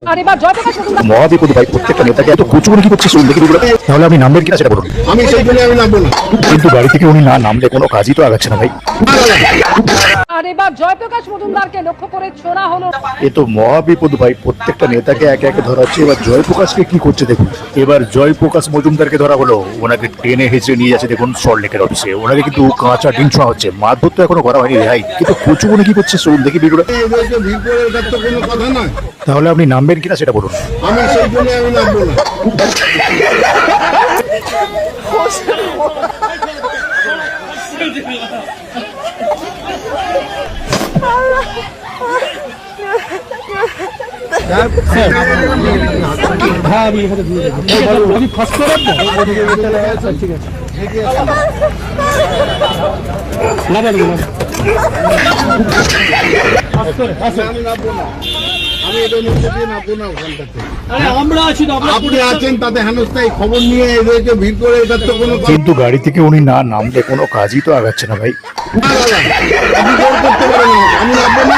মহাবিপদ ভাই, প্রত্যেকটা নেতাকে এত কচু করে কি করছে শুনুন দেখি ভিডিওটা। তাহলে আমি নামবেন কিনা সেটা বলুন। আমি সেই জন্য আমি নামবো না। কিন্তু গাড়ি থেকে উনি না নামলে কোনো কাজই তো আগাচ্ছে না ভাই। আর এবার জয়প্রকাশ মজুমদারকে লক্ষ্য করে ছোড়া হলো। এ তো মহাবিপদ ভাই, প্রত্যেকটা নেতাকে একে একে ধরা হচ্ছে। এবার জয়প্রকাশকে কি করছে দেখুন। এবার জয়প্রকাশ মজুমদারকে ধরা হলো, ওনাকে টেনে হেঁচড়ে নিয়ে যাচ্ছে দেখুন সল্টলেকের অফিসে। ওনাকে কিন্তু কাঁচা ডিম ছোঁয়া হচ্ছে, মারধর তো এখনো করা হয়নি ভাই, কিন্তু কচু করে কি করছে শুনুন দেখি ভিডিওটা। এদেরকে ভিড় করে এটার তো কোনো কথা নয়। তাহলে আপনি নামবেন কিনা সেটা বলুন। আমি সেই জন্য আমি নামবো না। আমি নামবো না। আমি এদের মধ্যে দিয়ে নামবো না ওখানটাতে। আপনি আছেন তাতে হেনস্থায় খবর নিয়ে এদেরকে ভিড় করে এটার তো কোনো কিন্তু গাড়ি থেকে উনি না নামলে কোনো কাজই তো আগাচ্ছে না ভাই। আপনি জোর করতে পারেন আমাকে। আমি নামবো না।